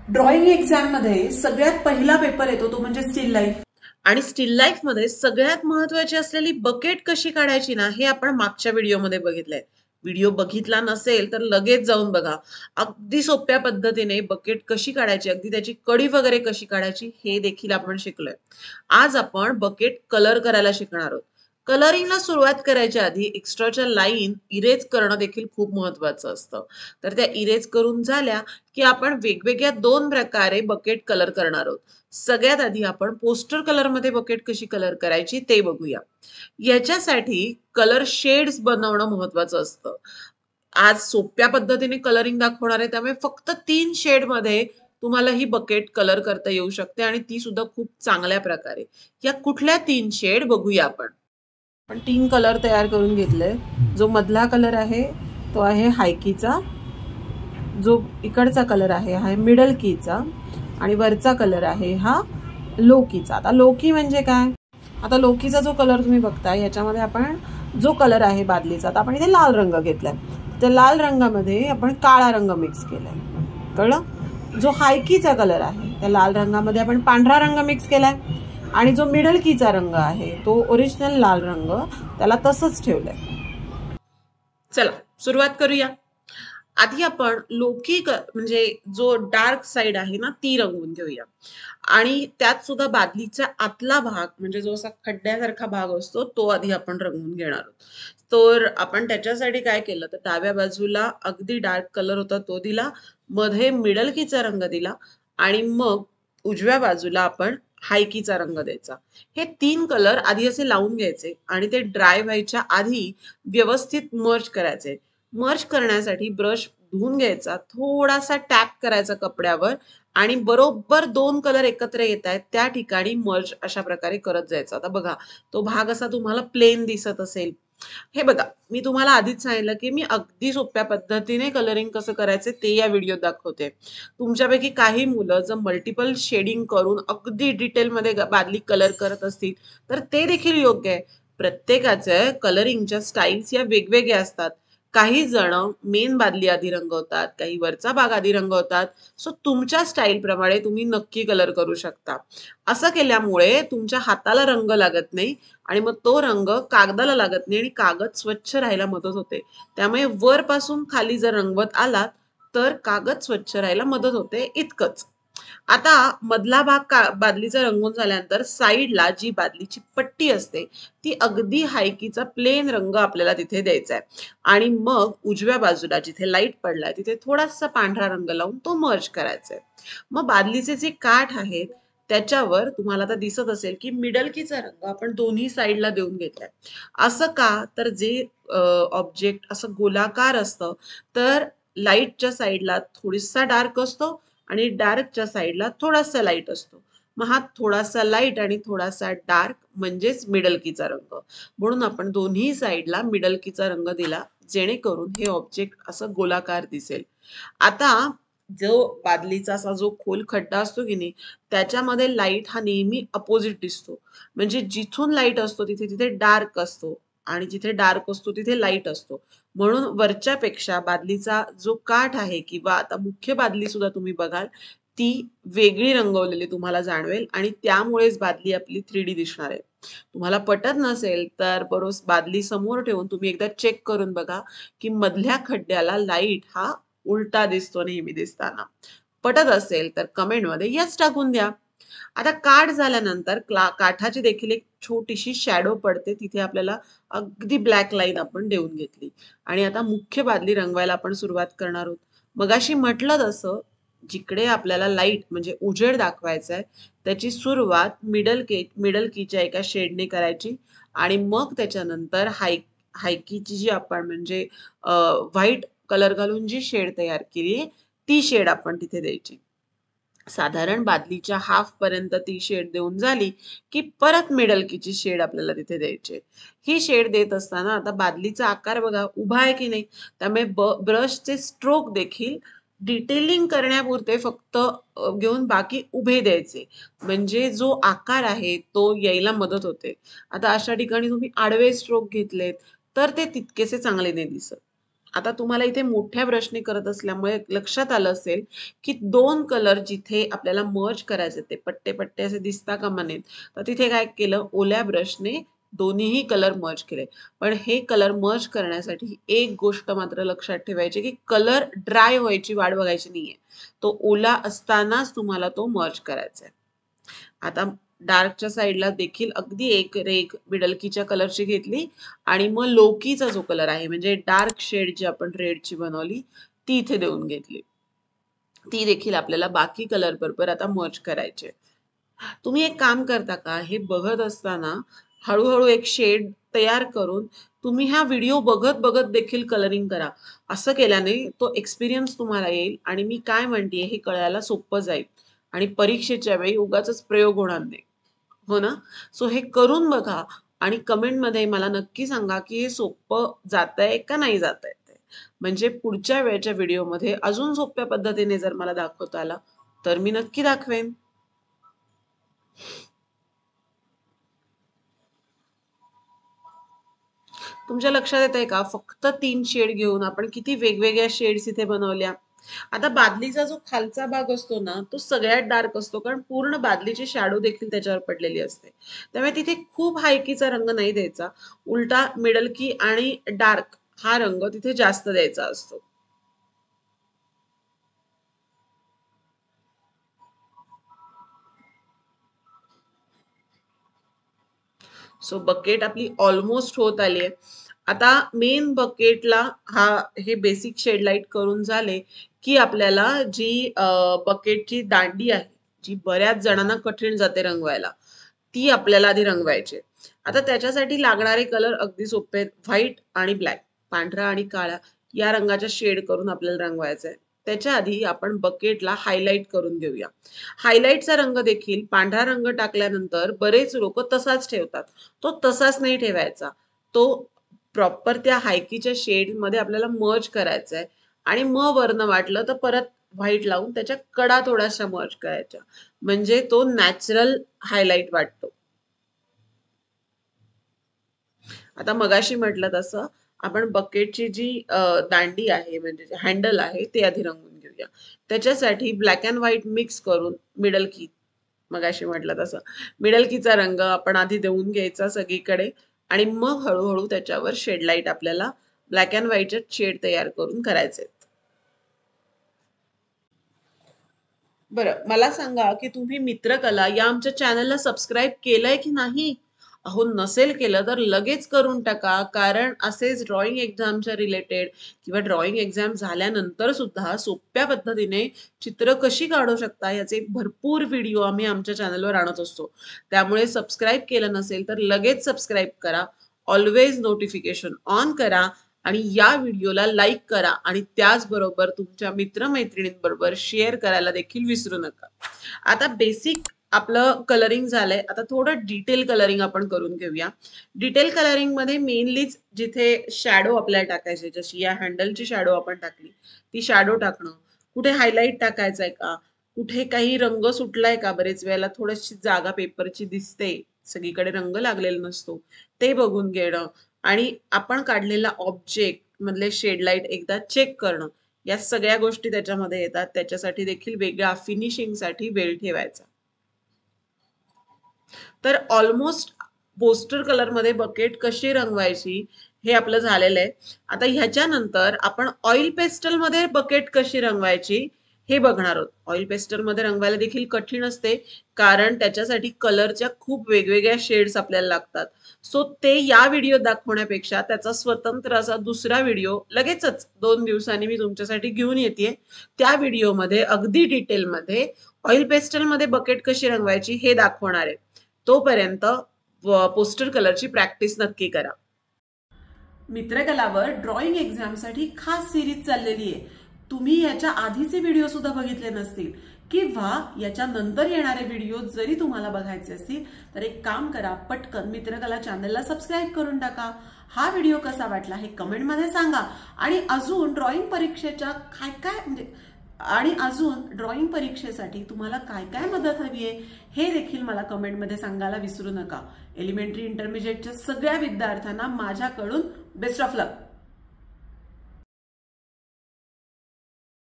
Drawing exam मध्ये सगळ्यात पहिला पेपर येतो तो म्हणजे स्टील लाईफ. आणि स्टील लाईफ मध्ये सगळ्यात महत्वाची असलेली बकेट कशी काढायची ना, हे आपण मागच्या व्हिडिओमध्ये बघितलंय. व्हिडिओ बघितला नसेल तर लगेच जाऊन बघा. अगदी सोप्या पद्धतीने बकेट कशी काढायची, अगदी त्याची कडी वगैरे कशी काढायची हे देखील आपण शिकलोय. आज आपण बकेट कलर करायला शिकणार आहोत. कलरिंगला सुरुवात करायच्या आधी एक्स्ट्राच्या लाईन इरेज करणं देखील खूप महत्वाचं असतं. तर त्या इरेज करून झाल्या की आपण वेगवेगळ्या 2 प्रकारे बकेट कलर करणार आहोत. सगळ्यात आधी आपण पोस्टर कलर मध्ये बकेट कशी कलर करायची ते बघूया. याच्यासाठी कलर शेड्स बनवणं महत्वाचं असतं. आज सोप्या पद्धतीने कलरिंग दाखवणार आहे, त्यामुळे फक्त 3 शेड मध्ये तुम्हाला ही बकेट कलर करता येऊ शकते आणि ती सुद्धा खूप चांगल्या प्रकारे. या कुठल्या 3 शेड बघूया आपण. पण 3 कलर तयार करून घेतले. जो मधला कलर आहे तो आहे हायकीचा, जो इकडचा कलर आहे हा मिडल कीचा आणि वरचा कलर आहे हा लो कीचा. आता लो की म्हणजे काय? आता लो कीचा जो कलर तुम्ही बघताय याच्यामध्ये आपण जो कलर आहे बादलीचा, आता आपण इथे लाल रंग घेतलाय. त्या लाल रंगामध्ये आपण काळा रंग मिक्स केलाय. कळलं? जो हायकीचा कलर आहे त्या लाल रंगामध्ये आपण पांढरा रंग मिक्स केलाय आणि जो मिडल कीचा रंग आहे तो ओरिजिनल लाल रंग त्याला तसंच ठेवलाय. चला सुरुवात करूया. आधी आपण लोकी म्हणजे जो डार्क साइड आहे ना ती रंगवून घेऊया. आणि त्यात सुद्धा बादलीचा आतला भाग म्हणजे जो असा खड्ड्यासारखा भाग असतो तो आधी आपण रंगवून घेणार आहोत. तर आपण त्याच्यासाठी काय केलं तर डाव्या बाजूला अगदी डार्क कलर होता तो दिला, मध्ये मिडल कीचा रंग दिला आणि मग उजव्या बाजूला आपण हायकीचा रंग द्यायचा. हे 3 कलर आधी असे लावून घ्यायचे आणि ते ड्राय व्हायच्या आधी व्यवस्थित मर्ज करायचे. मर्ज करण्यासाठी ब्रश धुवून घ्यायचा, थोडासा टॅप करायचा कपड्यावर आणि बरोबर 2 कलर एकत्र येत आहेत त्या ठिकाणी मर्ज अशा प्रकारे करत जायचं. आता बघा तो भाग असा तुम्हाला प्लेन दिसत असेल. हे बघा मी तुम्हाला आधीच सांगितलं की मी अगदी सोप्या पद्धतीने कलरिंग कसं करायचं ते या व्हिडिओत दाखवते. तुमच्यापैकी काही मुलं जर मल्टिपल शेडिंग करून अगदी डिटेलमध्ये बादली कलर करत असतील तर ते देखील योग्य आहे. प्रत्येकाच्या कलरिंगच्या स्टाईल्स या वेगवेगळ्या असतात. काही जण मेन बादली आधी रंगवतात, काही वरचा भाग आधी रंगवतात. सो तुमच्या स्टाईल प्रमाणे तुम्ही नक्की कलर करू शकता. असं केल्यामुळे तुमच्या हाताला रंग लागत नाही आणि मग तो रंग कागदाला लागत नाही आणि कागद स्वच्छ राहायला मदत होते. त्यामुळे वरपासून खाली जर रंगवत आलात तर कागद स्वच्छ राहायला मदत होते, इतकंच. आता मधला भाग बादलीचा रंगवून झाल्यानंतर साईडला जी बादलीची पट्टी असते ती अगदी हायकीचा प्लेन रंग आपल्याला तिथे द्यायचा आहे आणि मग उजव्या बाजूला जिथे लाईट पडलाय तिथे थोडासा पांढरा रंग लावून तो मर्ज करायचा आहे. मग बादलीचे जे काठ आहेत त्याच्यावर तुम्हाला आता दिसत असेल की मिडल कीचा रंग आपण दोन्ही साईडला देऊन घेतलाय. असं का तर जे ऑब्जेक्ट असं गोलाकार असतं तर लाईटच्या साईडला थोडासा डार्क असतो आणि डार्कच्या साईडला थोडासा लाईट असतो. मग हा थोडासा लाईट आणि थोडासा डार्क म्हणजेच मिडल कीचा रंग. म्हणून आपण दोन्ही साईडला मिडल कीचा रंग दिला जेणेकरून हे ऑब्जेक्ट असं गोलाकार दिसेल. आता जो बादलीचा असा जो खोल खड्डा असतो की नाही त्याच्यामध्ये लाईट हा नेहमी अपोजिट दिसतो. म्हणजे जिथून लाईट असतो तिथे तिथे डार्क असतो आणि जिथे डार्क असतो तिथे लाईट असतो. म्हणून वरच्या पेक्षा बादलीचा जो काठ आहे किंवा आता मुख्य बादली सुद्धा तुम्ही बघाल ती वेगळी रंगवलेली तुम्हाला जाणवेल आणि त्यामुळेच बादली आपली 3D दिसणार आहे. तुम्हाला पटत नसेल तर बरोबर बादली समोर ठेवून तुम्ही एकदा चेक करून बघा की मधल्या खड्ड्याला लाईट हा उलटा दिसतो नेहमी दिसताना. पटत असेल तर कमेंट मध्ये यस टाकून द्या. आता काठ झाल्यानंतर काठाची देखील एक छोटीशी शॅडो पडते, तिथे आपल्याला अगदी ब्लॅक लाईन आपण देऊन घेतली आणि आता मुख्य बादली रंगवायला आपण सुरुवात करणार आहोत. मगाशी म्हटलं तसं जिकडे आपल्याला लाईट म्हणजे उजेड दाखवायचा आहे त्याची सुरुवात मिडल कीच्या एका शेडने करायची आणि मग त्याच्यानंतर हायकीची जी आपण म्हणजे व्हाईट कलर घालून जी शेड तयार केली ती शेड आपण तिथे द्यायची. साधारण बादलीच्या हाफ पर्यंत ती शेड देऊन झाली की परत मिडल कीची शेड आपल्याला तिथे द्यायची. ही शेड देत असताना आता बादलीचा आकार बघा उभा आहे की नाही, त्यामुळे ब्रशचे स्ट्रोक देखील डिटेलिंग करण्यापुरते फक्त घेऊन बाकी उभे द्यायचे म्हणजे जो आकार आहे तो यायला मदत होते. आता अशा ठिकाणी तुम्ही आडवे स्ट्रोक घेतलेत तर ते तितकेसे चांगले नाही दिसत. आता तुम्हाला इथे मोठ्या ब्रशने करत असल्यामुळे लक्षात आलं असेल की 2 कलर जिथे आपल्याला मर्ज करायचे ते पट्टे पट्टे असे दिसता कामा नयेत, तर तिथे काय केलं, ओल्या ब्रशने दोन्हीही कलर मर्ज केले. पण हे कलर मर्ज करण्यासाठी एक गोष्ट मात्र लक्षात ठेवायची की कलर ड्राय व्हायची वाट बघायची नाहीये. तो ओला असतानाच तुम्हाला तो मर्ज करायचा आहे. आता डार्कच्या साईडला देखील अगदी एक रेघ मिडलकीच्या कलरची घेतली आणि मग लोकीचा जो कलर आहे म्हणजे डार्क शेड जी आपण रेडची बनवली ती इथे देऊन घेतली. ती देखील आपल्याला बाकी कलर बरोबर आता मर्ज करायचे. तुम्ही एक काम करता का, हे बघत असताना हळूहळू एक शेड तयार करून तुम्ही हा व्हिडिओ बघत बघत देखील कलरिंग करा. असं केल्याने तो एक्सपिरियन्स तुम्हाला येईल आणि मी काय म्हणतेय हे कळायला सोपं जाईल आणि परीक्षेच्या वेळी उगाचच प्रयोग होणार नाही. हो ना? सो हे करून बघा आणि कमेंटमध्ये मला नक्की सांगा की हे सोपं जातंय का नाही जातंय ते. म्हणजे पुढच्या वेळच्या व्हिडिओमध्ये अजून सोप्या पद्धतीने जर मला दाखवता आला तर मी नक्की दाखवेन. तुमच्या लक्षात येतंय का, फक्त 3 शेड घेऊन आपण किती वेगवेगळ्या शेड्स इथे बनवल्या. आता बादलीचा जो खालचा भाग असतो ना तो सगळ्यात डार्क असतो कारण पूर्ण बादलीची शॅडो देखील त्याच्यावर पडलेली असते. त्यामुळे तिथे खूप हायकीचा रंग नाही द्यायचा, उलटा मिडल की आणि डार्क हा रंग तिथे जास्त द्यायचा असतो. सो बकेट आपली ऑलमोस्ट होत आली आहे. आता मेन बकेटला हे बेसिक शेड लाईट करून झाले की आपल्याला जी बकेटची दांडी आहे जी बऱ्याच जणांना कठीण जाते रंगवायला ती आपल्याला आधी रंगवायची. आता त्याच्यासाठी लागणारे कलर अगदी सोपे आहेत. व्हाईट आणि ब्लॅक, पांढरा आणि काळा या रंगाच्या शेड करून आपल्याला रंगवायचं आहे. त्याच्या आधी आपण बकेटला हायलाइट करून घेऊया. हायलाइटचा रंग देखील पांढरा रंग टाकल्यानंतर बरेच लोक तसाच ठेवतात. तो तसाच नाही ठेवायचा. तो प्रॉपर त्या हायकीच्या शेड मध्ये आपल्याला मर्ज करायचा आहे आणि मग वरनं वाटलं तर परत व्हाईट लावून त्याच्या कडा थोड्याशा मर्ज करायच्या म्हणजे तो नॅचरल हायलाइट वाटतो. आता मगाशी म्हटलं तसं आपण बकेटची जी दांडी आहे म्हणजे हँडल आहे ते आधी रंगवून घेऊया. त्याच्यासाठी ब्लॅक अँड व्हाईट मिक्स करून मिडल की मगाशी म्हटलं तसं मिडल कीचा रंग आपण आधी देऊन घ्यायचा सगळीकडे आणि मग हळूहळू त्याच्यावर शेड लाईट आपल्याला ब्लॅक अँड व्हाईटचे शेड तयार करून करायचे. बरं मला सांगा की तुम्ही मित्रकला या आमच्या चॅनलला सबस्क्राईब केलंय की नाही. अहो नसेल केलं तर लगेच करून टाका कारण असेच ड्रॉइंग एक्झामच्या रिलेटेड किंवा ड्रॉइंग एक्झाम झाल्यानंतर सुद्धा सोप्या पद्धतीने चित्र कशी काढू शकता याचे भरपूर व्हिडिओ आम्ही आमच्या चॅनलवर आणत असतो. त्यामुळे सबस्क्राईब केलं नसेल तर लगेच सबस्क्राईब करा, ऑलवेज नोटिफिकेशन ऑन करा आणि या व्हिडिओला लाईक करा आणि त्याचबरोबर तुमच्या मित्रमैत्रिणींबरोबर शेअर करायला देखील विसरू नका. आता बेसिक आपलं कलरिंग झालंय. आता थोडं डिटेल कलरिंग आपण करून घेऊया. डिटेल कलरिंग मध्ये मेनलीच जिथे शॅडो आपल्याला टाकायचे जशी या हँडलची शॅडो आपण टाकली ती शॅडो टाकणं, कुठे हायलाइट टाकायचंय का, कुठे काही रंग सुटलाय का, बरेच वेळेला थोडीशी जागा पेपरची दिसते सगळीकडे रंग लागलेला नसतो ते बघून घेणं आणि आपण काढलेला ऑब्जेक्ट मधले शेड लाईट एकदा चेक करणं या सगळ्या गोष्टी त्याच्यामध्ये येतात. त्याच्यासाठी देखील वेगळा फिनिशिंगसाठी वेळ ठेवायचा. तर ऑलमोस्ट पोस्टर कलर मध्ये बकेट कशी रंगवायची हे आपलं झालेलं आहे. आता ह्याच्यानंतर आपण ऑइल पेस्टल मध्ये बकेट कशी रंगवायची हे बघणार आहोत. ऑइल पेस्टल मध्ये रंगवायला देखील कठीण असते कारण त्याच्यासाठी कलरच्या खूप वेगवेगळ्या शेड्स आपल्याला लागतात. सो ते या व्हिडिओ दाखवण्यापेक्षा त्याचा स्वतंत्र असा दुसरा व्हिडिओ लगेचच 2 दिवसांनी मी तुमच्यासाठी घेऊन येते. त्या व्हिडिओमध्ये अगदी डिटेलमध्ये ऑइल पेस्टल मध्ये बकेट कशी रंगवायची हे दाखवणार आहे. तोपर्यंत पोस्टर कलरची प्रॅक्टिस नक्की करा. मित्रकलावर ड्रॉइंग एक्झामसाठी खास सिरीज चाललेली आहे. तुम्ही याच्या आधीचे व्हिडिओ सुद्धा बघितले नसतील किंवा याच्या नंतर येणारे व्हिडिओ जरी तुम्हाला बघायचे असतील तर एक काम करा, पटकन मित्रकला चॅनलला सबस्क्राईब करून टाका. हा व्हिडिओ कसा वाटला हे कमेंटमध्ये सांगा आणि अजून ड्रॉइंग परीक्षेच्या अजून ड्रॉइंग परीक्षेसाठी तुम्हाला काय काय मदत हवी आहे हे देखील मला कमेंटमध्ये सांगायला विसरू नका. एलिमेंटरी इंटरमिजिएटच्या सगळ्या विद्यार्थ्यांना माझ्याकडून बेस्ट ऑफ लक.